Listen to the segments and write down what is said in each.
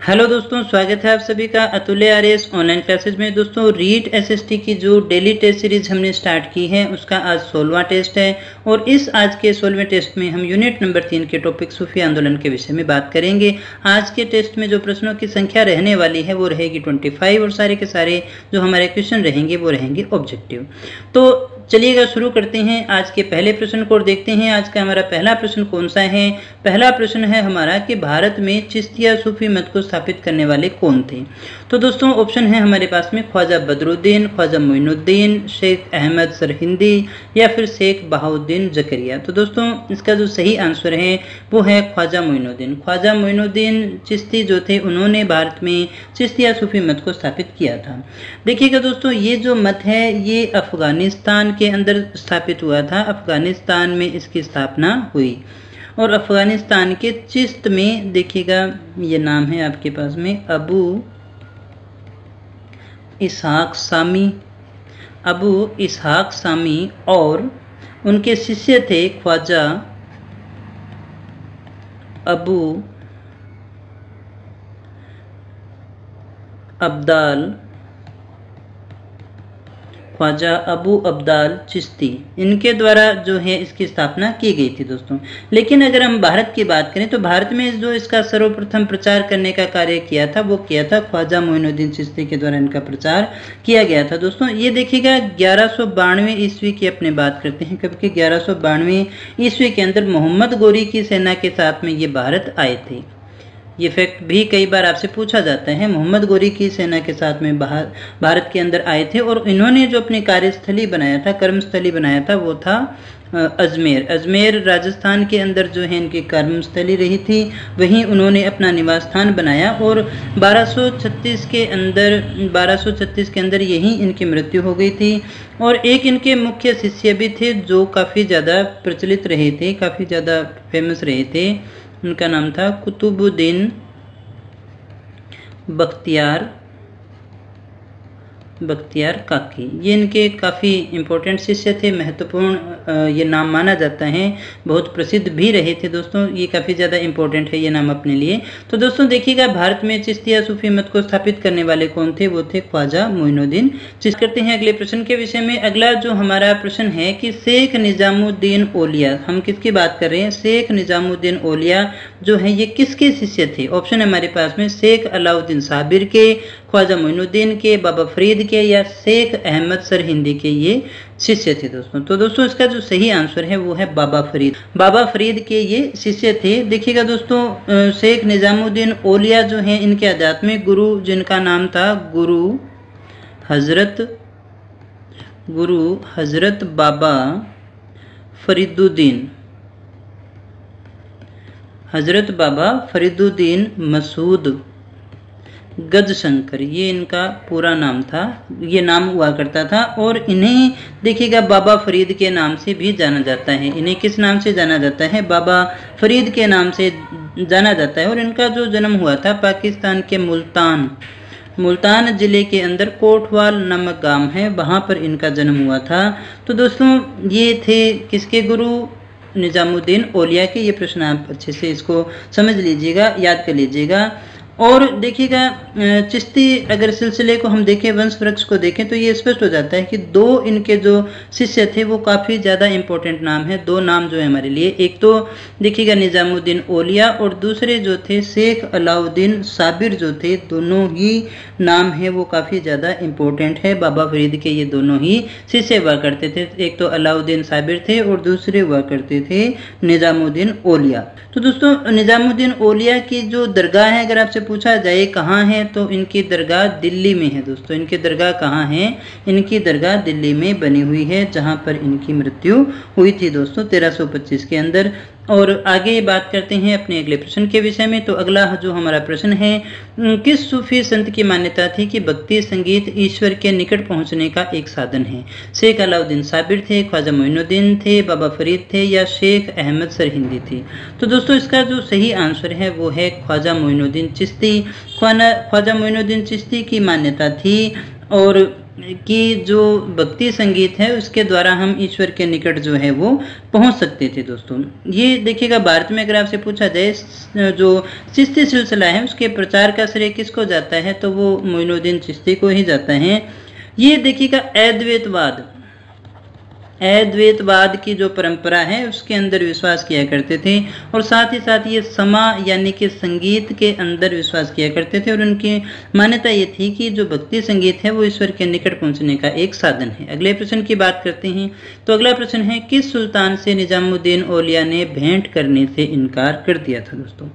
Hello दोस्तों, स्वागत है आप सभी का अतुल्य आरएस ऑनलाइन क्लासेज में। दोस्तों, रीट एसएसटी की जो डेली टेस्ट सीरीज हमने स्टार्ट की है उसका आज 16वां टेस्ट है और इस आज के 16वें टेस्ट में हम यूनिट नंबर 3 के टॉपिक सूफी आंदोलन के विषय में बात करेंगे। आज के टेस्ट में जो प्रश्नों की संख्या रहने वाली है वो रहेगी 25 और सारे के सारे जो हमारे क्वेश्चन रहेंगे वो रहेंगे ऑब्जेक्टिव। तो चलिएगा शुरू करते हैं आज के पहले प्रश्न को और देखते हैं आज का हमारा पहला प्रश्न कौन सा है। पहला प्रश्न है हमारा कि भारत में चिश्तिया सूफी मत को स्थापित करने वाले कौन थे। तो दोस्तों ऑप्शन है हमारे पास में ख्वाजा बदरुद्दीन, ख्वाजा मोइनुद्दीन, शेख अहमद सरहिंदी या फिर शेख बहाउद्दीन जकरिया। तो दोस्तों इसका जो सही आंसर है वो है ख्वाजा मोइनुद्दीन। ख्वाजा मोइनुद्दीन चिश्ती जो थे उन्होंने भारत में चिश्तिया सूफी मत को स्थापित किया था। देखिएगा दोस्तों, ये जो मत है ये अफगानिस्तान के अंदर स्थापित हुआ था। अफगानिस्तान में इसकी स्थापना हुई और अफगानिस्तान के चिश्त में देखिएगा ये नाम है आपके पास में अबू इसहाक सामी और उनके शिष्य थे ख्वाजा अबू अब्दाल चिश्ती। इनके द्वारा जो है इसकी स्थापना की गई थी दोस्तों। लेकिन अगर हम भारत की बात करें तो भारत में जो इसका सर्वप्रथम प्रचार करने का कार्य किया था वो किया था ख्वाजा मोइनुद्दीन चिश्ती के द्वारा इनका प्रचार किया गया था। दोस्तों ये देखिएगा 1192 ईस्वी की अपने बात करते हैं, क्योंकि 1192 ईस्वी के अंदर मोहम्मद गोरी की सेना के साथ में ये भारत आए थे। ये फैक्ट भी कई बार आपसे पूछा जाता है। मोहम्मद गोरी की सेना के साथ में भारत के अंदर आए थे और इन्होंने जो अपनी कार्यस्थली बनाया था, कर्मस्थली बनाया था वो था अजमेर राजस्थान के अंदर जो है इनकी कर्मस्थली रही थी। वहीं उन्होंने अपना निवास स्थान बनाया और 1236 के अंदर यहीं इनकी मृत्यु हो गई थी। और एक इनके मुख्य शिष्य भी थे जो काफ़ी ज़्यादा प्रचलित रहे थे, काफ़ी ज़्यादा फेमस रहे थे। उनका नाम था कुतुबुद्दीन बख्तियार काकी। ये इनके काफ़ी इम्पोर्टेंट शिष्य थे, महत्वपूर्ण ये नाम माना जाता है, बहुत प्रसिद्ध भी रहे थे दोस्तों। ये काफ़ी ज़्यादा इम्पोर्टेंट है ये नाम अपने लिए। तो दोस्तों देखिएगा भारत में चिश्तिया सूफी मत को स्थापित करने वाले कौन थे, वो थे ख्वाजा मोइनुद्दीन चिश्ती। करते हैं अगले प्रश्न के विषय में। अगला जो हमारा प्रश्न है कि शेख निजामुद्दीन औलिया, हम किसकी बात कर रहे हैं, शेख निजामुद्दीन औलिया जो है ये किसके शिष्य थे। ऑप्शन है हमारे पास में शेख अलाउद्दीन साबिर के, ख्वाजा मोइनुद्दीन के, बाबा फरीद के या शेख अहमद सरहिंदी के ये शिष्य थे दोस्तों। तो दोस्तों इसका जो सही आंसर है वो है बाबा फरीद के ये शिष्य थे। देखिएगा दोस्तों, शेख निजामुद्दीन औलिया जो हैं इनके आध्यात्मिक गुरु जिनका नाम था गुरु हजरत बाबा फरीदुद्दीन मसूद गजशंकर, ये इनका पूरा नाम था, ये नाम हुआ करता था। और इन्हें देखिएगा बाबा फरीद के नाम से भी जाना जाता है। इन्हें किस नाम से जाना जाता है, बाबा फरीद के नाम से जाना जाता है। और इनका जो जन्म हुआ था पाकिस्तान के मुल्तान जिले के अंदर कोटवाल नामक गांव है, वहाँ पर इनका जन्म हुआ था। तो दोस्तों ये थे किसके गुरु, निजामुद्दीन औलिया के। ये प्रश्न आप अच्छे से इसको समझ लीजिएगा, याद कर लीजिएगा। और देखिएगा चिश्ती अगर सिलसिले को हम देखें, वंश वृक्ष को देखें तो ये स्पष्ट हो जाता है कि दो इनके जो शिष्य थे वो काफ़ी ज़्यादा इंपॉर्टेंट नाम है। दो नाम जो है हमारे लिए, एक तो देखिएगा निजामुद्दीन औलिया और दूसरे जो थे शेख अलाउद्दीन साबिर जो थे, दोनों ही नाम है वो काफ़ी ज़्यादा इम्पोर्टेंट है। बाबा फरीद के ये दोनों ही शिष्य हुआ करते थे, एक तो अलाउद्दीन साबिर थे और दूसरे हुआ करते थे निजामुद्दीन औलिया। तो दोस्तों निजामुद्दीन औलिया की जो दरगाह है अगर आपसे पूछा जाए कहाँ है तो इनकी दरगाह दिल्ली में है दोस्तों। इनकी दरगाह कहाँ है, इनकी दरगाह दिल्ली में बनी हुई है जहाँ पर इनकी मृत्यु हुई थी दोस्तों 1325 के अंदर। और आगे बात करते हैं अपने अगले प्रश्न के विषय में। तो अगला जो हमारा प्रश्न है, किस सूफी संत की मान्यता थी कि भक्ति संगीत ईश्वर के निकट पहुंचने का एक साधन है। शेख अलाउद्दीन साबिर थे, ख्वाजा मोइनुद्दीन थे, बाबा फरीद थे या शेख अहमद सरहिंदी थी। तो दोस्तों इसका जो सही आंसर है वो है ख्वाजा मोइनुद्दीन चिश्ती। ख्वाजा मोइनुद्दीन चिश्ती की मान्यता थी और कि जो भक्ति संगीत है उसके द्वारा हम ईश्वर के निकट जो है वो पहुंच सकते थे दोस्तों। ये देखिएगा भारत में अगर आपसे पूछा जाए जो चिश्ती सिलसिला है उसके प्रचार का श्रेय किसको जाता है तो वो मोइनुद्दीन चिश्ती को ही जाता है। ये देखिएगा अद्वैतवाद की जो परंपरा है उसके अंदर विश्वास किया करते थे और साथ ही साथ ये समा यानी कि संगीत के अंदर विश्वास किया करते थे और उनकी मान्यता ये थी कि जो भक्ति संगीत है वो ईश्वर के निकट पहुंचने का एक साधन है। अगले प्रश्न की बात करते हैं तो अगला प्रश्न है किस सुल्तान से निजामुद्दीन औलिया ने भेंट करने से इनकार कर दिया था दोस्तों।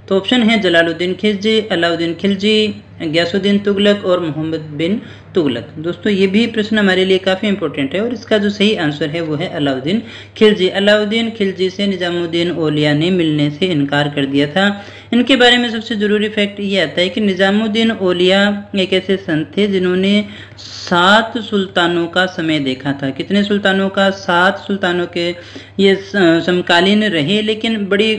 तो ऑप्शन है जलालुद्दीन खिलजी, अलाउद्दीन खिलजी, गयासुद्दीन तुगलक और मोहम्मद बिन तुगलक। दोस्तों ये भी प्रश्न हमारे लिए काफ़ी इंपॉर्टेंट है और इसका जो सही आंसर है वो है अलाउद्दीन खिलजी। अलाउद्दीन खिलजी से निजामुद्दीन औलिया ने मिलने से इनकार कर दिया था। इनके बारे में सबसे ज़रूरी फैक्ट ये आता है कि निजामुद्दीन औलिया एक ऐसे संत थे जिन्होंने 7 सुल्तानों का समय देखा था। कितने सुल्तानों का? 7 सुल्तानों के ये समकालीन रहे। लेकिन बड़ी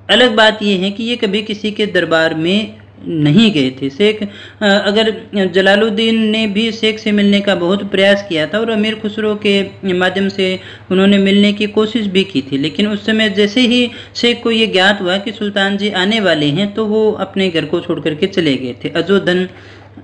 अलग बात यह है कि ये कभी किसी के दरबार में नहीं गए थे। शेख अगर जलालुद्दीन ने भी शेख से मिलने का बहुत प्रयास किया था और अमीर खुसरो के माध्यम से उन्होंने मिलने की कोशिश भी की थी, लेकिन उस समय जैसे ही शेख को ये ज्ञात हुआ कि सुल्तान जी आने वाले हैं तो वो अपने घर को छोड़ करके चले गए थे। अजोधन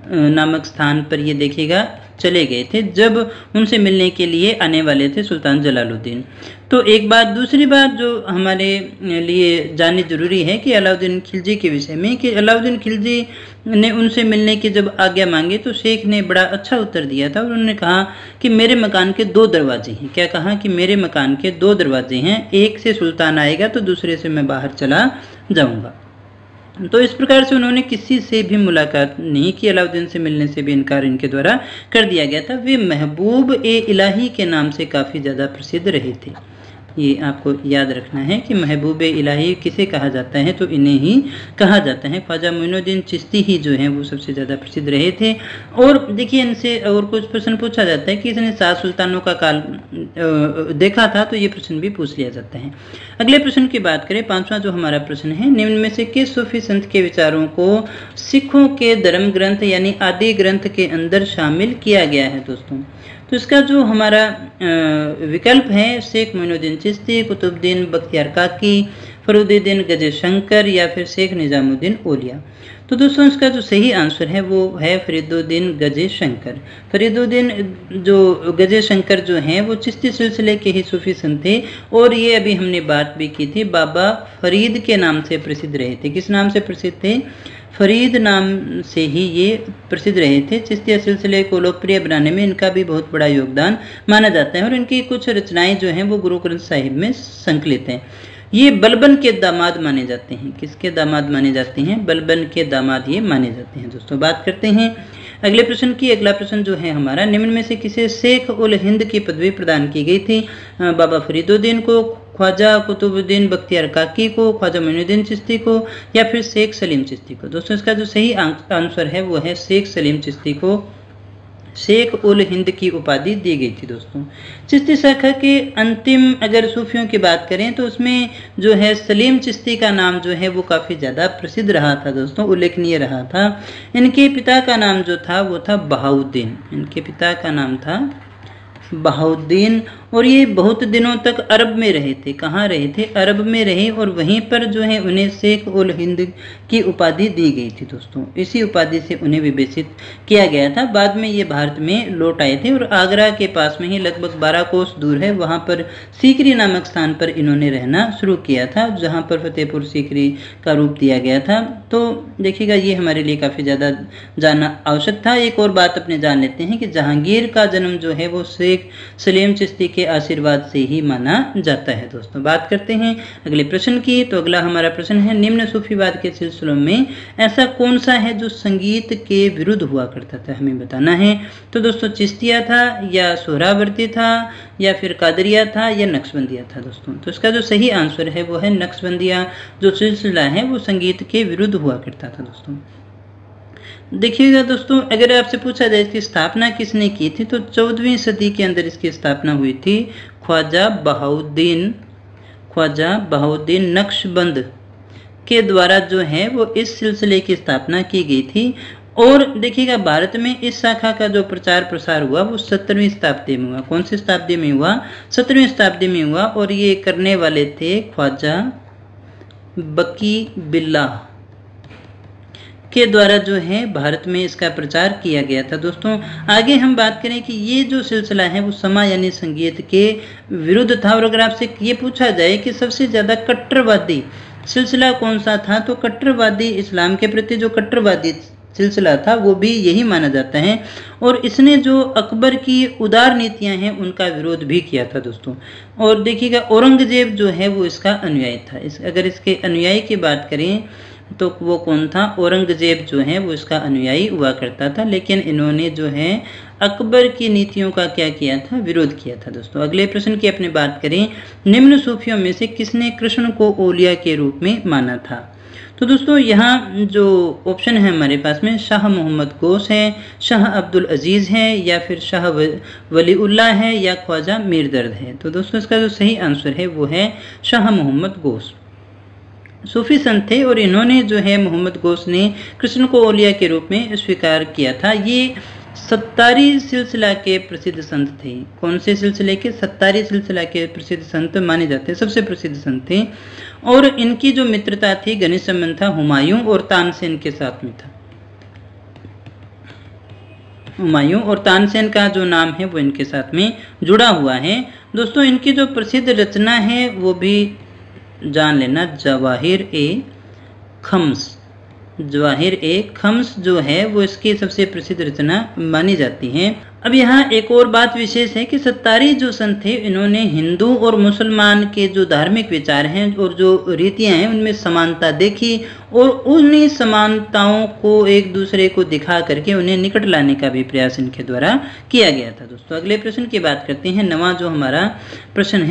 नामक स्थान पर ये देखिएगा चले गए थे जब उनसे मिलने के लिए आने वाले थे सुल्तान जलालुद्दीन। तो एक बात। दूसरी बात जो हमारे लिए जाननी जरूरी है कि अलाउद्दीन खिलजी के विषय में कि अलाउद्दीन खिलजी ने उनसे मिलने की जब आज्ञा मांगी तो शेख ने बड़ा अच्छा उत्तर दिया था और उन्होंने कहा कि मेरे मकान के 2 दरवाजे हैं। क्या कहा? कि मेरे मकान के 2 दरवाजे हैं, एक से सुल्तान आएगा तो दूसरे से मैं बाहर चला जाऊंगा। तो इस प्रकार से उन्होंने किसी से भी मुलाकात नहीं की, अलाउद्दीन से मिलने से भी इनकार इनके द्वारा कर दिया गया था। वे महबूब ए इलाही के नाम से काफ़ी ज़्यादा प्रसिद्ध रहे थे। ये आपको याद रखना है कि महबूब ए इलाही किसे कहा जाता है तो इन्हें ही कहा जाता है। ख्वाजा मोइनुद्दीन चिश्ती ही जो है वो सबसे ज़्यादा प्रसिद्ध रहे थे। और देखिए इनसे और कुछ प्रश्न पूछा जाता है कि इसने 7 सुल्तानों का काल देखा था, तो ये प्रश्न भी पूछ लिया जाता है। अगले प्रश्न की बात करें, 5वां जो हमारा प्रश्न है, निम्न में से किस सूफी संत के विचारों को सिखों के धर्म ग्रंथ यानी आदि ग्रंथ के अंदर शामिल किया गया है दोस्तों। तो इसका जो हमारा विकल्प है शेख मोइनुद्दीन चिश्ती, कुतुबुद्दीन बख्तियार काकी, फरीदुद्दीन गजे शंकर या फिर शेख निजामुद्दीन औलिया। तो दोस्तों इसका जो सही आंसर है वो है फरीदुद्दीन गजे शंकर। फरीदुद्दीन जो गजे शंकर जो हैं वो चिश्ती सिलसिले के ही सूफी संत थे और ये अभी हमने बात भी की थी, बाबा फरीद के नाम से प्रसिद्ध रहे थे। किस नाम से प्रसिद्ध थे? फरीद नाम से ही ये प्रसिद्ध रहे थे। चिश्तिया सिलसिले को लोकप्रिय बनाने में इनका भी बहुत बड़ा योगदान माना जाता है और इनकी कुछ रचनाएं जो हैं वो गुरु ग्रंथ साहिब में संकलित हैं। ये बलबन के दामाद माने जाते हैं। किसके दामाद माने जाते हैं? बलबन के दामाद ये माने जाते हैं। दोस्तों बात करते हैं अगले प्रश्न की। अगला प्रश्न जो है हमारा, निम्न में से किसे शेख उल हिंद की पदवी प्रदान की गई थी? बाबा फरीदुद्दीन को, ख्वाजा कुतुबुद्दीन बख्तियार काकी को, ख्वाजा मोइनुद्दीन चिश्ती को या फिर शेख सलीम चिश्ती को। दोस्तों इसका जो सही आंसर है वो है शेख सलीम चिश्ती को शेख उल हिंद की उपाधि दी गई थी। दोस्तों चिश्ती शाखा के अंतिम अगर सूफियों की बात करें तो उसमें जो है सलीम चिश्ती का नाम जो है वो काफ़ी ज़्यादा प्रसिद्ध रहा था दोस्तों, उल्लेखनीय रहा था। इनके पिता का नाम जो था वो था बहाउद्दीन। इनके पिता का नाम था बहाउद्दीन और ये बहुत दिनों तक अरब में रहे थे। कहाँ रहे थे? अरब में रहे और वहीं पर जो है उन्हें शेख उल हिंद की उपाधि दी गई थी। दोस्तों इसी उपाधि से उन्हें विभूषित किया गया था। बाद में ये भारत में लौट आए थे और आगरा के पास में ही लगभग 12 कोस दूर है, वहाँ पर सीकरी नामक स्थान पर इन्होंने रहना शुरू किया था, जहाँ पर फतेहपुर सीकरी का रूप दिया गया था। तो देखिएगा ये हमारे लिए काफ़ी ज़्यादा जानना आवश्यक था। एक और बात अपने जान लेते हैं कि जहांगीर का जन्म जो है वो शेख सलीम चिश्ती के आशीर्वाद से ही माना जाता है। दोस्तों बात करते हैं अगले प्रश्न की। तो अगला हमारा प्रश्न है, निम्न सूफीवाद के सिलसिलों में ऐसा कौन सा है जो संगीत के विरुद्ध हुआ करता था? हमें बताना है। तो दोस्तों चिश्तिया था या सोहरावर्ती था या फिर कादरिया था या नक्शबंदिया था। दोस्तों तो इसका जो सही आंसर है वो है नक्शबंदिया जो सिलसिला है वो संगीत के विरुद्ध हुआ करता था। दोस्तों देखिएगा दोस्तों, अगर आपसे पूछा जाए इसकी स्थापना किसने की थी तो 14वीं सदी के अंदर इसकी स्थापना हुई थी। ख्वाजा बहाउद्दीन नक्शबंद के द्वारा जो है वो इस सिलसिले की स्थापना की गई थी और देखिएगा भारत में इस शाखा का जो प्रचार प्रसार हुआ वो 17वीं शताब्दी में हुआ। कौन सी शताब्दी में हुआ? 17वीं शताब्दी में हुआ। और ये करने वाले थे ख्वाजा बकी बिल्लाह के द्वारा जो है भारत में इसका प्रचार किया गया था। दोस्तों आगे हम बात करें कि ये जो सिलसिला है वो समा यानी संगीत के विरुद्ध था। और अगर आपसे ये पूछा जाए कि सबसे ज़्यादा कट्टरवादी सिलसिला कौन सा था, तो कट्टरवादी इस्लाम के प्रति जो कट्टरवादी सिलसिला था वो भी यही माना जाता है। और इसने जो अकबर की उदार नीतियां हैं उनका विरोध भी किया था दोस्तों। और देखिएगा औरंगजेब जो है वो इसका अनुयायी था। अगर इसके अनुयायी की बात करें तो वो कौन था? औरंगजेब जो है वो इसका अनुयायी हुआ करता था। लेकिन इन्होंने जो है अकबर की नीतियों का क्या किया था? विरोध किया था दोस्तों। अगले प्रश्न की अपनी बात करें, निम्न सूफियों में से किसने कृष्ण को औलिया के रूप में माना था? तो दोस्तों यहाँ जो ऑप्शन है हमारे पास में शाह मोहम्मद गौस है, शाह अब्दुल अजीज़ है, या फिर शाह वलीउल्लाह है, या ख्वाजा मीर दर्द है। तो दोस्तों इसका जो सही आंसर है वो है शाह मोहम्मद गौस। सूफी संत थे और इन्होंने जो है मोहम्मद गौस ने कृष्ण को औलिया के रूप में स्वीकार किया था। ये सत्तारी सिलसिला के प्रसिद्ध संत थे। कौन से सिलसिले के? सत्तारी सिलसिला के प्रसिद्ध संत माने जाते हैं, सबसे प्रसिद्ध संत थे। और इनकी जो मित्रता थी, घनिष्ठ संबंध था हुमायूं और तानसेन के साथ में था। हुमायूं और तानसेन का जो नाम है वो इनके साथ में जुड़ा हुआ है। दोस्तों इनकी जो प्रसिद्ध रचना है वो भी जान लेना, जवाहिर ए खम्स। जवाहिर ए खम्स जो है वो इसकी सबसे प्रसिद्ध रचना मानी जाती है। अब यहाँ एक और बात विशेष है कि सत्तारी जो संत थे इन्होंने हिंदू और मुसलमान के जो धार्मिक विचार हैं और जो रीतियां हैं उनमें समानता देखी और उन्हीं समानताओं को एक दूसरे को दिखा करके उन्हें निकट लाने का भी प्रयास इनके द्वारा किया गया था। दोस्तों अगले प्रश्न की बात करते हैं। नवा जो हमारा प्रश्न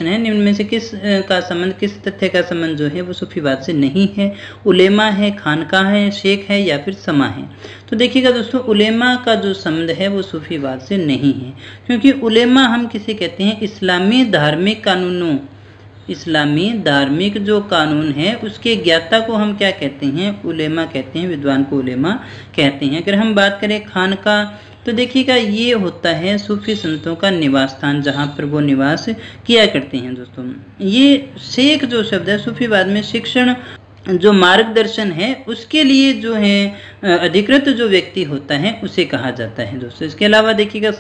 है, निम्न में से किस का संबंध, किस तथ्य का संबंध जो है वो सूफीवाद से नहीं है? उलेमा है, खानकाह है, शेख है, या फिर समा है? तो देखिएगा दोस्तों उलेमा का जो संबंध है वो सूफीवाद से नहीं है, क्योंकि उलेमा हम किसे कहते हैं? इस्लामी धार्मिक कानूनों, इस्लामी धार्मिक जो कानून है उसके ज्ञाता को हम क्या कहते हैं? उलेमा कहते हैं, विद्वान को उलेमा कहते हैं। अगर हम बात करें खानका, तो देखिएगा ये होता है सूफी संतों का निवास स्थान, जहाँ पर वो निवास किया करते हैं। दोस्तों ये शेख जो शब्द है सूफीवाद में शिक्षण जो मार्गदर्शन है उसके लिए जो है अधिकृत जो व्यक्ति होता है उसे कहा जाता है। दोस्तों इसके अलावा देखिएगा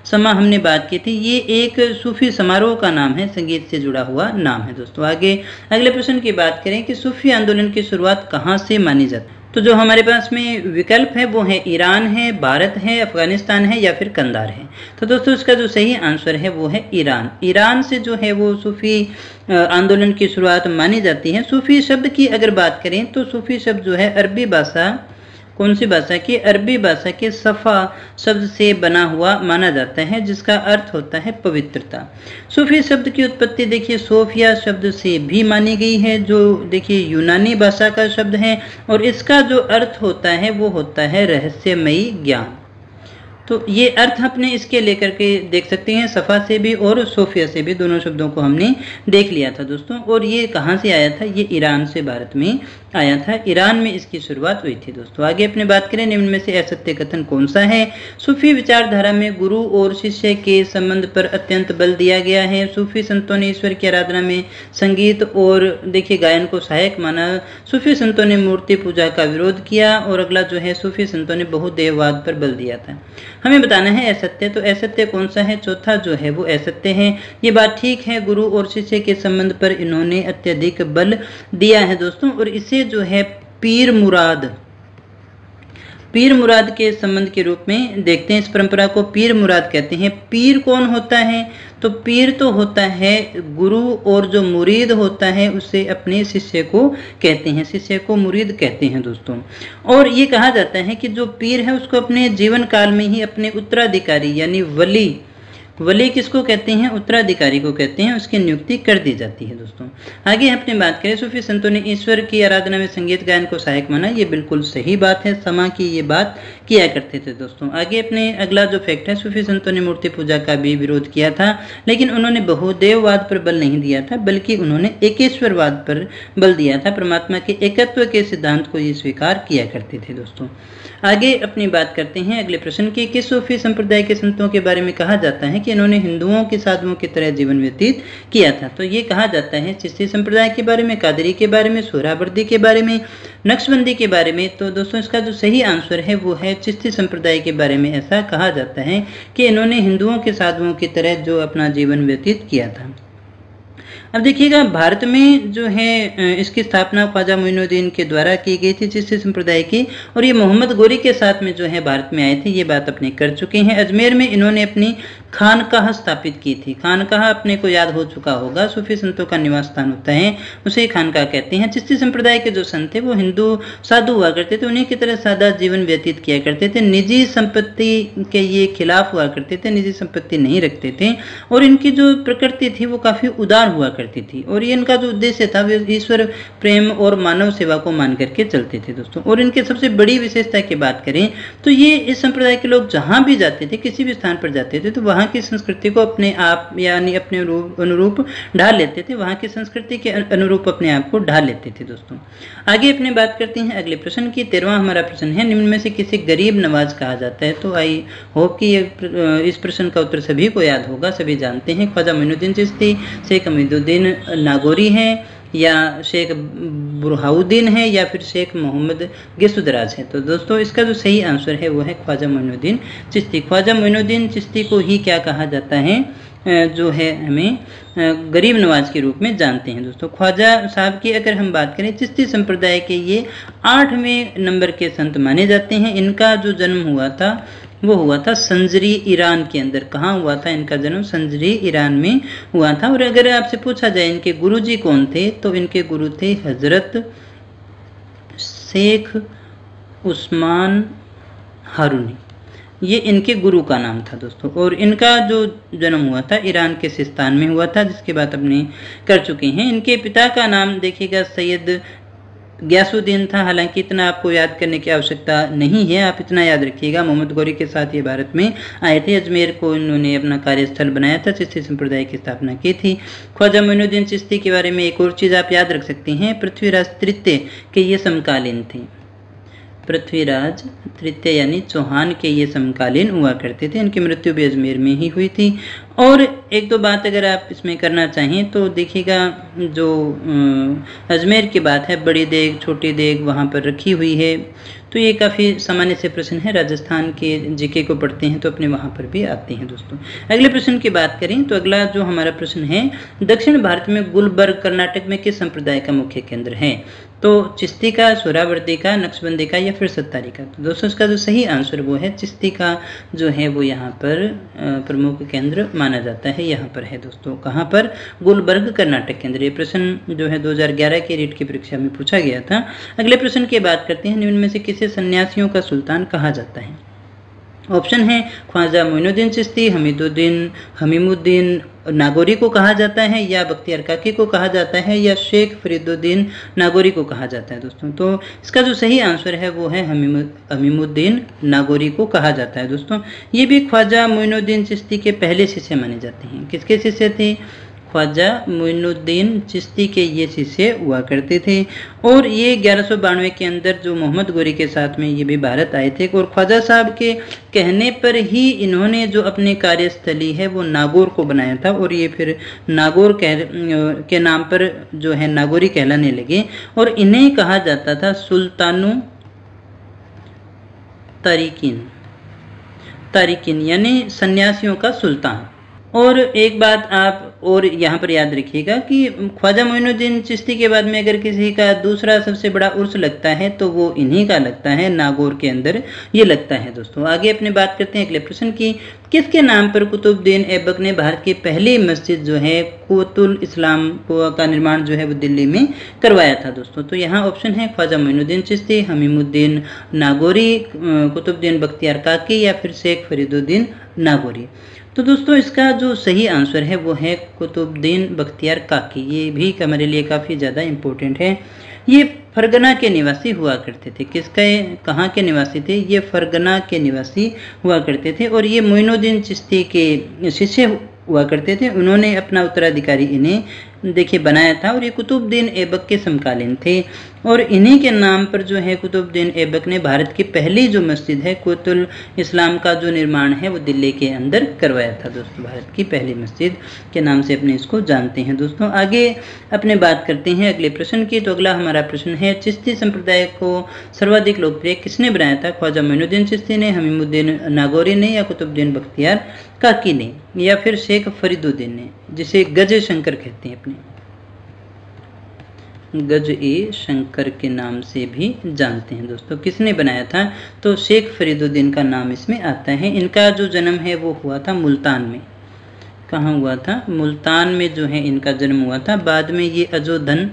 समा हमने बात की थी, ये एक सूफी समारोह का नाम है, संगीत से जुड़ा हुआ नाम है। दोस्तों आगे अगले प्रश्न की बात करें कि सूफी आंदोलन की शुरुआत कहाँ से मानी जाती है? तो जो हमारे पास में विकल्प है वो है ईरान है, भारत है, अफगानिस्तान है, या फिर कंधार है। तो दोस्तों इसका जो सही आंसर है वो है ईरान। ईरान से जो है वो सूफी आंदोलन की शुरुआत मानी जाती है। सूफी शब्द की अगर बात करें तो सूफी शब्द जो है अरबी भाषा, कौन सी भाषा की? अरबी भाषा के सफ़ा शब्द से बना हुआ माना जाता है, जिसका अर्थ होता है पवित्रता। सूफी शब्द की उत्पत्ति देखिए सोफिया शब्द से भी मानी गई है, जो देखिए यूनानी भाषा का शब्द है, और इसका जो अर्थ होता है वो होता है रहस्यमयी ज्ञान। तो ये अर्थ अपने इसके लेकर के देख सकते हैं, सफ़ा से भी और सोफिया से भी, दोनों शब्दों को हमने देख लिया था दोस्तों। और ये कहाँ से आया था? ये ईरान से भारत में आया था, ईरान में इसकी शुरुआत हुई थी। दोस्तों आगे अपने बात करें, निम्न में से असत्य कथन कौन सा है? सूफी विचारधारा में गुरु और शिष्य के संबंध पर अत्यंत बल दिया गया है। सूफी संतों ने ईश्वर की आराधना में संगीत और देखिए गायन को सहायक माना। सूफी संतों ने मूर्ति पूजा का विरोध किया। और अगला जो है सूफी संतों ने बहुदेववाद पर बल दिया था। हमें बताना है असत्य, तो असत्य कौन सा है? चौथा जो है वो असत्य है। ये बात ठीक है, गुरु और शिष्य के संबंध पर इन्होंने अत्यधिक बल दिया है दोस्तों। और इसे जो है पीर मुराद के संबंध के रूप में देखते हैं। इस परंपरा को पीर मुराद कहते हैं। पीर कौन होता है? तो पीर तो होता है गुरु, और जो मुरीद होता है उसे अपने शिष्य को कहते हैं, शिष्य को मुरीद कहते हैं दोस्तों। और ये कहा जाता है कि जो पीर है उसको अपने जीवन काल में ही अपने उत्तराधिकारी यानी वली वली किसको कहते हैं? उत्तराधिकारी को कहते हैं, उसकी नियुक्ति कर दी जाती है दोस्तों। आगे अपनी बात करें, सूफी संतों ने ईश्वर की आराधना में संगीत गायन को सहायक माना। ये बिल्कुल सही बात है, समा की ये बात किया करते थे दोस्तों। आगे अपने अगला जो फैक्ट है, सूफी संतों ने मूर्ति पूजा का भी विरोध किया था, लेकिन उन्होंने बहुदेववाद पर बल नहीं दिया था, बल्कि उन्होंने एकेश्वरवाद पर बल दिया था। परमात्मा के एकत्व के सिद्धांत को ये स्वीकार किया करते थे दोस्तों। आगे अपनी बात करते हैं अगले प्रश्न की, किस सूफी संप्रदाय के संतों के बारे में कहा जाता है कि इन्होंने हिंदुओं के साधुओं की तरह जीवन व्यतीत किया था? तो ये कहा जाता है चिश्ती संप्रदाय के बारे में, कादरी के बारे में, सोहरावर्दी के बारे में, नक्शबंदी के बारे में। तो दोस्तों इसका जो सही आंसर है वो है चिश्ती संप्रदाय के बारे में। ऐसा कहा जाता है कि इन्होंने हिंदुओं के साधुओं की तरह जो अपना जीवन व्यतीत किया था। अब देखिएगा, भारत में जो है इसकी स्थापना ख्वाजा मोइनुद्दीन के द्वारा की गई थी चिश्ती संप्रदाय की, और ये मोहम्मद गोरी के साथ में जो है भारत में आए थे, ये बात अपने कर चुके हैं। अजमेर में इन्होंने अपनी खानकाह स्थापित की थी। खानकाह अपने को याद हो चुका होगा, सूफी संतों का निवास स्थान होता है, उसे खानकाह कहते हैं। चिश्ती संप्रदाय के जो संत थे वो हिंदू साधु हुआ करते थे, उन्हीं की तरह सादा जीवन व्यतीत किया करते थे, निजी संपत्ति के ये खिलाफ हुआ करते थे, निजी संपत्ति नहीं रखते थे, और इनकी जो प्रकृति थी वो काफी उदार हुआ करती थी, और ये इनका जो उद्देश्य था वो ईश्वर प्रेम और मानव सेवा को मान करके चलते थे दोस्तों। और इनके सबसे बड़ी विशेषता की बात करें तो ये इस संप्रदाय के लोग जहां भी जाते थे, किसी भी स्थान पर जाते थे, तो वहां की संस्कृति को अपने आप यानी अपने अनुरूप ढाल लेते थे, वहां की संस्कृति के अनुरूप अपने आप को ढाल लेते थे दोस्तों। आगे अपने बात करते हैं अगले प्रश्न की। 13वां हमारा प्रश्न है, निम्न में से किसे गरीब नवाज कहा जाता है? तो आई होप कि इस प्रश्न का उत्तर सभी को याद होगा, सभी जानते हैं। ख्वाजा मोइनुद्दीन चिश्ती, शेख हमीदुद्दीन नागौरी है, या शेख बुरहाउद्दीन है, या फिर शेख मोहम्मद गिसुदराज है? तो दोस्तों इसका जो सही आंसर है वो है ख्वाजा मोइनुद्दीन चिश्ती। ख्वाजा मोइनुद्दीन चिश्ती को ही क्या कहा जाता है, जो है हमें गरीब नवाज के रूप में जानते हैं दोस्तों। ख्वाजा साहब की अगर हम बात करें, चिश्ती संप्रदाय के ये 8वें नंबर के संत माने जाते हैं। इनका जो जन्म हुआ था वो हुआ था संजरी ईरान के अंदर। कहाँ हुआ था इनका जन्म? संजरी ईरान में हुआ था। और अगर आपसे पूछा जाए इनके गुरुजी कौन थे, तो इनके गुरु थे हजरत शेख उस्मान हारूनी, ये इनके गुरु का नाम था दोस्तों। और इनका जो जन्म हुआ था ईरान के सिस्तान में हुआ था, जिसकी बात अपने कर चुके हैं। इनके पिता का नाम देखिएगा सैयद गयासुद्दीन था। हालांकि इतना आपको याद करने की आवश्यकता नहीं है, आप इतना याद रखिएगा मोहम्मद गौरी के साथ ये भारत में आए थे। अजमेर को इन्होंने अपना कार्यस्थल बनाया था, चिश्ती संप्रदाय की स्थापना की थी। ख्वाजा मोइनुद्दीन चिश्ती के बारे में एक और चीज़ आप याद रख सकते हैं, पृथ्वीराज तृतीय के ये समकालीन थे। पृथ्वीराज तृतीय यानी चौहान के ये समकालीन हुआ करते थे। इनकी मृत्यु भी अजमेर में ही हुई थी। और एक दो बात अगर आप इसमें करना चाहें तो देखिएगा, जो अजमेर की बात है, बड़ी देग छोटी देग वहाँ पर रखी हुई है, तो ये काफ़ी सामान्य से प्रश्न है। राजस्थान के जीके को पढ़ते हैं तो अपने वहाँ पर भी आते हैं दोस्तों। अगले प्रश्न की बात करें तो अगला जो हमारा प्रश्न है, दक्षिण भारत में गुलबर्ग कर्नाटक में किस संप्रदाय का मुख्य केंद्र है? तो चिश्ती का, सोहरावर्दी का, नक्शबंदी का, या फिर सत्तारी का? तो दोस्तों इसका जो सही आंसर वो है चिश्ती का, जो है वो यहाँ पर प्रमुख केंद्र माना जाता है। यहाँ पर है दोस्तों, कहाँ पर? गुलबर्ग कर्नाटक केंद्र। ये प्रश्न जो है 2011 के रीट की परीक्षा में पूछा गया था। अगले प्रश्न की बात करते हैं, निम्न में से किसे सन्यासियों का सुल्तान कहा जाता है? ऑप्शन है ख्वाजा मोइनुद्दीन चिश्ती, हमीमुद्दीन नागौरी को कहा जाता है, या बख्तियार काकी को कहा जाता है, या शेख फरीदुद्दीन नागौरी को कहा जाता है दोस्तों। तो इसका जो सही आंसर है वो है हमीमुद्दीन नागौरी को कहा जाता है दोस्तों। ये भी ख्वाजा मोइनुद्दीन चिश्ती के पहले शिष्य माने जाते हैं। किसके शिष्य थे? ख्वाजा मोइनुद्दीन चिश्ती के ये शिष्य हुआ करते थे। और ये 1192 के अंदर जो मोहम्मद गौरी के साथ में ये भी भारत आए थे। और ख्वाजा साहब के कहने पर ही इन्होंने जो अपनी कार्यस्थली है वो नागौर को बनाया था, और ये फिर नागौर के नाम पर जो है नागौरी कहलाने लगे। और इन्हें कहा जाता था सुल्तानु तारिकिन यानी सन्यासियों का सुल्तान। और एक बात आप और यहाँ पर याद रखिएगा कि ख्वाजा मोइनुद्दीन चिश्ती के बाद में अगर किसी का दूसरा सबसे बड़ा उर्स लगता है तो वो इन्हीं का लगता है, नागौर के अंदर ये लगता है दोस्तों। आगे अपने बात करते हैं अगले प्रश्न की, किसके नाम पर कुतुबुद्दीन ऐबक ने भारत की पहली मस्जिद जो है कुवतुल इस्लाम का निर्माण जो है वो दिल्ली में करवाया था दोस्तों? तो यहाँ ऑप्शन है ख्वाजा मोइनुद्दीन चिश्ती, हमीमुद्दीन नागौरी, कुतुबुद्दीन बख्तियार काकी, या फिर शेख फरीदुद्दीन नागौरी। तो दोस्तों इसका जो सही आंसर है वो है कुतुबुद्दीन बख्तियार काकी। ये भी हमारे लिए काफ़ी ज़्यादा इम्पोर्टेंट है। ये फरगना के निवासी हुआ करते थे। कहाँ के निवासी थे? ये फरगना के निवासी हुआ करते थे और ये मोइनुद्दीन चिश्ती के शिष्य हुआ करते थे। उन्होंने अपना उत्तराधिकारी इन्हें देखिए बनाया था और ये कुतुबुद्दीन ऐबक के समकालीन थे और इन्हीं के नाम पर जो है कुतुबुद्दीन ऐबक ने भारत की पहली जो मस्जिद है कुतुल इस्लाम का जो निर्माण है वो दिल्ली के अंदर करवाया था दोस्तों। भारत की पहली मस्जिद के नाम से अपने इसको जानते हैं दोस्तों। आगे अपने बात करते हैं अगले प्रश्न की। तो अगला हमारा प्रश्न है, चिश्ती संप्रदाय को सर्वाधिक लोकप्रिय किसने बनाया था? ख्वाजा मोइनुद्दीन चिश्ती ने, हमीमुद्दीन नागौरी ने, या कुतुबुद्दीन बख्तियार काकी ने, या फिर शेख फरीदुद्दीन ने, जिसे गज शंकर कहते हैं, अपने गज ए शंकर के नाम से भी जानते हैं दोस्तों। किसने बनाया था? तो शेख फरीदुद्दीन का नाम इसमें आता है। इनका जो जन्म है वो हुआ था मुल्तान में। कहाँ हुआ था? मुल्तान में जो है इनका जन्म हुआ था। बाद में ये अजोधन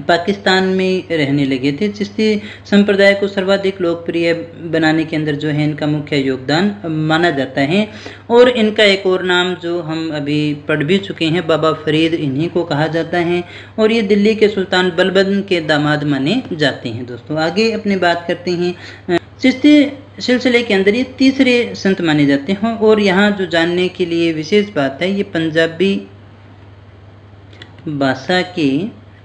पाकिस्तान में रहने लगे थे। चिश्ती संप्रदाय को सर्वाधिक लोकप्रिय बनाने के अंदर जो है इनका मुख्य योगदान माना जाता है। और इनका एक और नाम जो हम अभी पढ़ भी चुके हैं, बाबा फरीद, इन्हीं को कहा जाता है और ये दिल्ली के सुल्तान बलबन के दामाद माने जाते हैं दोस्तों। आगे अपनी बात करते हैं। चिश्ती सिलसिले के अंदर ये तीसरे संत माने जाते हैं और यहाँ जो जानने के लिए विशेष बात है, ये पंजाबी भाषा के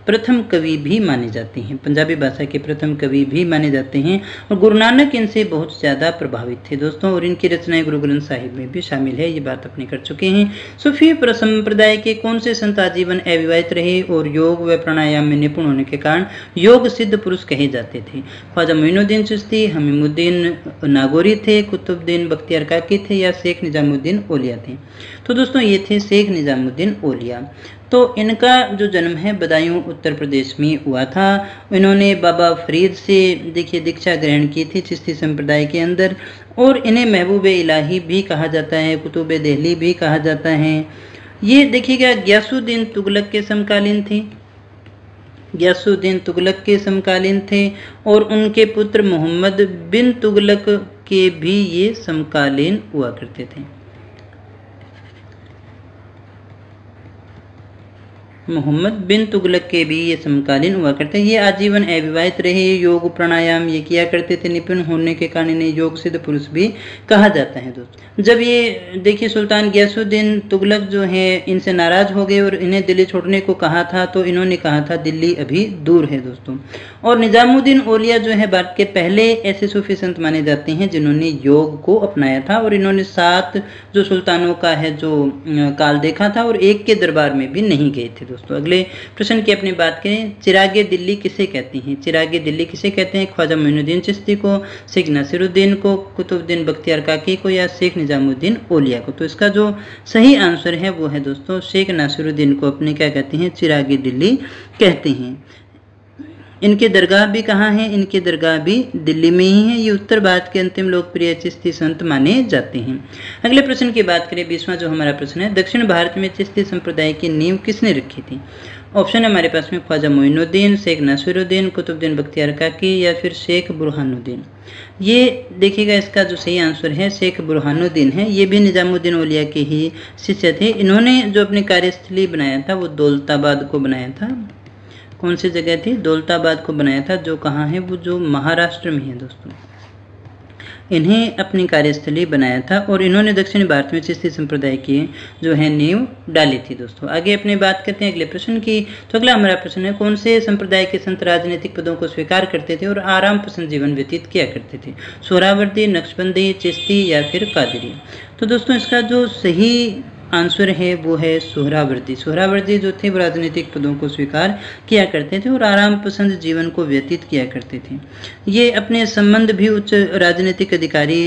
प्रथम कवि भी माने जाते हैं। पंजाबी भाषा के प्रथम कवि भी माने जाते हैं और गुरु नानक इनसे बहुत ज़्यादा प्रभावित थे दोस्तों और इनकी रचनाएं गुरु ग्रंथ साहिब में भी शामिल है। ये बात अपने कर चुके हैं। सूफी संप्रदाय के कौन से संत आजीवन अविवाहित रहे और योग व प्राणायाम में निपुण होने के कारण योग सिद्ध पुरुष कहे जाते थे? ख्वाजा मोइनुद्दीन चिश्ती, हमीमुद्दीन नागौरी थे, कुतुबुद्दीन बख्तियार काकी थे, या शेख निजामुद्दीन औलिया थे? तो दोस्तों ये थे शेख निजामुद्दीन औलिया। तो इनका जो जन्म है बदायूं उत्तर प्रदेश में हुआ था। इन्होंने बाबा फरीद से देखिए दीक्षा ग्रहण की थी चिश्ती संप्रदाय के अंदर और इन्हें महबूब इलाही भी कहा जाता है, कुतुब दिल्ली भी कहा जाता है। ये देखिएगा गियासुद्दीन तुगलक के समकालीन थे। गियासुद्दीन तुगलक के समकालीन थे और उनके पुत्र मोहम्मद बिन तुगलक के भी ये समकालीन हुआ करते थे। मोहम्मद बिन तुगलक के भी ये समकालीन हुआ करते हैं। ये आजीवन अविवाहित रहे, योग प्राणायाम ये किया करते थे। निपुण होने के कारण इन्हें योग सिद्ध पुरुष भी कहा जाता है दोस्तों। जब ये देखिए सुल्तान गियासुद्दीन तुगलक जो है इनसे नाराज हो गए और इन्हें दिल्ली छोड़ने को कहा था तो इन्होंने कहा था दिल्ली अभी दूर है दोस्तों। और निजामुद्दीन औलिया जो है भारत के पहले ऐसे सूफी संत माने जाते हैं जिन्होंने योग को अपनाया था और इन्होंने 7 जो सुल्तानों का है जो काल देखा था और एक के दरबार में भी नहीं गए थे दोस्तों। अगले प्रश्न की अपनी बात करें, चिरागे दिल्ली किसे कहते हैं? चिरागे दिल्ली किसे कहते हैं? ख्वाजा मोइनुद्दीन चिश्ती को, शेख नासिरुद्दीन को, कुतुबुद्दीन बख्तियार काकी को, या शेख निजामुद्दीन औलिया को? तो इसका जो सही आंसर है वो है दोस्तों शेख नासिरुद्दीन को अपने क्या कहते हैं? चिरागे दिल्ली कहते हैं। इनके दरगाह भी कहाँ हैं? इनके दरगाह भी दिल्ली में ही है। ये उत्तर भारत के अंतिम लोकप्रिय चिश्ती संत माने जाते हैं। अगले प्रश्न की बात करें, 20वां जो हमारा प्रश्न है, दक्षिण भारत में चिश्ती संप्रदाय की नींव किसने रखी थी? ऑप्शन है हमारे पास में ख्वाजा मोइनुद्दीन, शेख नासिरुद्दीन, कुतुबुद्दीन बख्तियार काकी, या फिर शेख बुरहानुद्दीन। ये देखिएगा इसका जो सही आंसर है शेख बुरहानुद्दीन है। ये भी निजामुद्दीन औलिया के ही शिष्य थे। इन्होंने जो अपनी कार्यस्थली बनाया था वो दौलताबाद को बनाया था। कौन सी जगह थी? दौलताबाद को बनाया था, जो कहाँ है? वो जो महाराष्ट्र में है दोस्तों। इन्हें अपनी कार्यस्थली बनाया था और इन्होंने दक्षिण भारत में चिश्ती संप्रदाय की जो है नींव डाली थी दोस्तों। आगे अपनी बात करते हैं अगले प्रश्न की। तो अगला हमारा प्रश्न है, कौन से संप्रदाय के संत राजनीतिक पदों को स्वीकार करते थे और आराम पसंद जीवन व्यतीत किया करते थे? सोहरावर्दी, नक्शबंदी, चिश्ती, या फिर कादरी? तो दोस्तों इसका जो सही आंसर है वो है सोहरावर्दी। सोहरावर्दी जो थे वो राजनीतिक पदों को स्वीकार किया करते थे और आराम पसंद जीवन को व्यतीत किया करते थे। ये अपने संबंध भी उच्च राजनीतिक अधिकारी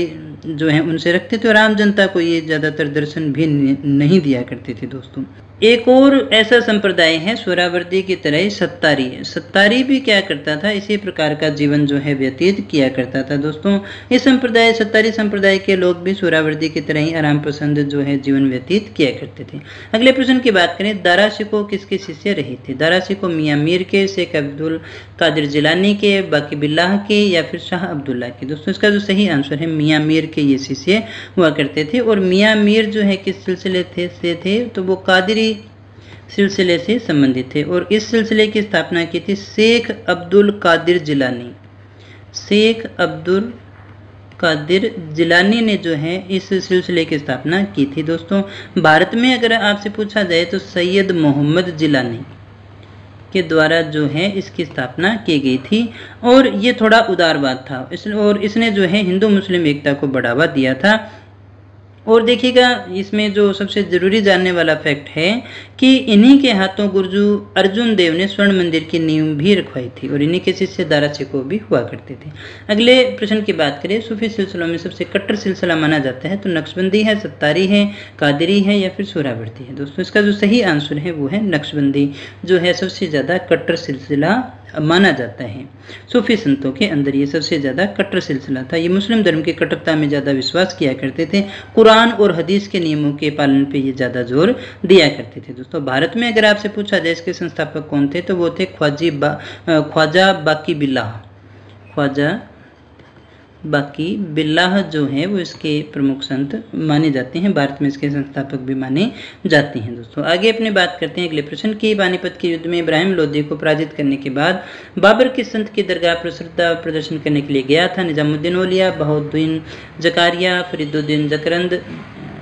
जो हैं उनसे रखते थे और आम जनता को ये ज़्यादातर दर्शन भी नहीं दिया करते थे दोस्तों। एक और ऐसा संप्रदाय है सोहरावर्दी की तरह ही सत्तारी है। सत्तारी भी क्या करता था, इसी प्रकार का जीवन जो है व्यतीत किया करता था। दोस्तों इस संप्रदाय सत्तारी संप्रदाय के लोग भी सोहरावर्दी की तरह ही आराम पसंद जो है जीवन व्यतीत किया करते थे। अगले प्रश्न की बात करें, दारा शिकोह किसके शिष्य रहे थे? दारा शिकोह मियाँ मीर के, शेख अब्दुल कादिर जिलानी के, बाकी बिल्लाह के या फिर शाह अब्दुल्ला के? दोस्तों इसका जो सही आंसर है मियाँ मीर के ये शिष्य हुआ करते थे। और मियाँ मीर जो है किस सिलसिले से थे, तो वो कादिरी सिलसिले से संबंधित थे। और इस सिलसिले की स्थापना की थी शेख अब्दुल कादिर जिलानी। शेख अब्दुल कादिर जिलानी ने जो है इस सिलसिले की स्थापना की थी। दोस्तों भारत में अगर आपसे पूछा जाए तो सैयद मोहम्मद जिलानी के द्वारा जो है इसकी स्थापना की गई थी। और ये थोड़ा उदारवाद था और इसने जो है हिंदू मुस्लिम एकता को बढ़ावा दिया था। और देखिएगा इसमें जो सबसे जरूरी जानने वाला फैक्ट है कि इन्हीं के हाथों गुरु अर्जुन देव ने स्वर्ण मंदिर की नींव भी रखवाई थी और इन्हीं के शिष्य दारा शिकोह भी हुआ करते थे। अगले प्रश्न की बात करें, सूफी सिलसिलों में सबसे कट्टर सिलसिला माना जाता है तो नक्शबंदी है, सत्तारी है, कादरी है या फिर सोहरावर्दी है? दोस्तों इसका जो सही आंसर है वो है नक्शबंदी जो है सबसे ज़्यादा कट्टर सिलसिला माना जाता है। सूफी संतों के अंदर ये सबसे ज़्यादा कट्टर सिलसिला था। ये मुस्लिम धर्म की कट्टरता में ज़्यादा विश्वास किया करते थे। कुरान और हदीस के नियमों के पालन पे ये ज़्यादा जोर दिया करते थे। दोस्तों भारत में अगर आपसे पूछा जाए इसके संस्थापक कौन थे तो वो थे ख्वाजा बाकी बिल्लाह। ख्वाजा बाकी बिल्लाह जो है वो इसके प्रमुख संत माने जाते हैं। भारत में इसके संस्थापक भी माने जाते हैं। दोस्तों आगे अपनी बात करते हैं अगले प्रश्न की। पानीपत के युद्ध में इब्राहिम लोदी को पराजित करने के बाद बाबर किस संत की दरगाह पर श्रद्धा प्रदर्शन करने के लिए गया था? निजामुद्दीन औलिया, बहाउद्दीन जकारिया, फरीदुद्दीन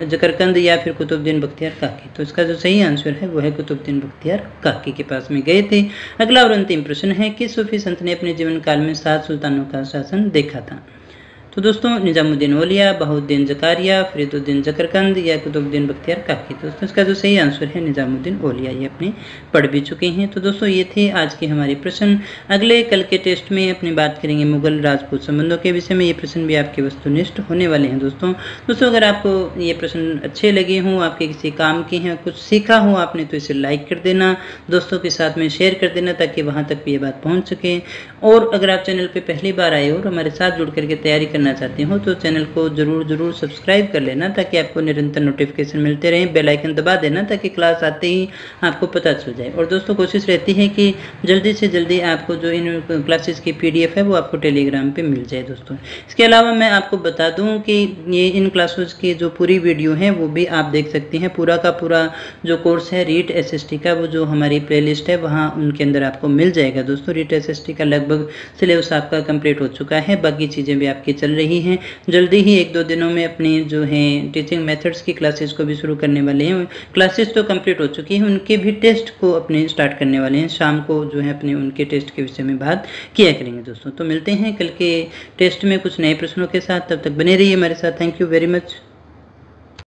जकरकंद या फिर कुतुबुद्दीन बख्तियार काकी? तो इसका जो सही आंसर है वो है कुतुबुद्दीन बख्तियार काकी के पास में गए थे। अगला और अंतिम प्रश्न है, किस सूफी संत ने अपने जीवन काल में 7 सुल्तानों का शासन देखा था? तो दोस्तों निजामुद्दीन औलिया, बहाउद्दीन जकारिया, फरीदुद्दीन जकरकंद या कुतुबुद्दीन बख्तियार काकी? दोस्तों इसका जो सही आंसर है निजामुद्दीन औलिया, ये अपने पढ़ भी चुके हैं। तो दोस्तों ये थे आज के हमारे प्रश्न। अगले कल के टेस्ट में अपनी बात करेंगे मुगल राजपूत संबंधों के विषय में। ये प्रश्न भी आपके वस्तुनिष्ठ होने वाले हैं। दोस्तों अगर आपको ये प्रश्न अच्छे लगे हों, आपके किसी काम के हैं, कुछ सीखा हो आपने, तो इसे लाइक कर देना, दोस्तों के साथ में शेयर कर देना ताकि वहाँ तक भी ये बात पहुँच सके। और अगर आप चैनल पर पहली बार आए हो और हमारे साथ जुड़ करके तैयारी करना चाहते हो तो चैनल को जरूर सब्सक्राइब कर लेना ताकि आपको निरंतर नोटिफिकेशन मिलते रहे। बेल आइकन दबा देना ताकि क्लास आते ही आपको पता चल जाए। और दोस्तों कोशिश रहती है कि जल्दी से जल्दी आपको जो इन क्लासेस की PDF है वो आपको टेलीग्राम पे मिल जाए। दोस्तों इसके अलावा मैं आपको बता दूं कि ये इन क्लासेस की जो पूरी वीडियो है वो भी आप देख सकते हैं। पूरा का पूरा जो कोर्स है रीट SST का, वो जो हमारी प्लेलिस्ट है वहाँ उनके अंदर आपको मिल जाएगा। दोस्तों रीट SST का लगभग सिलेबस आपका कंप्लीट हो चुका है, बाकी चीज़ें भी आपकी चल रही हैं। जल्दी ही 1-2 दिनों में अपनी जो है टीचिंग मेथड्स की क्लासेस को भी शुरू करने वाले हैं। क्लासेस तो कंप्लीट हो चुकी हैं, उनके भी टेस्ट को अपने स्टार्ट करने वाले हैं। शाम को जो है अपने उनके टेस्ट के विषय में बात किया करेंगे। दोस्तों तो मिलते हैं कल के टेस्ट में कुछ नए प्रश्नों के साथ। तब तक बने रहिए हमारे साथ। Thank you very much.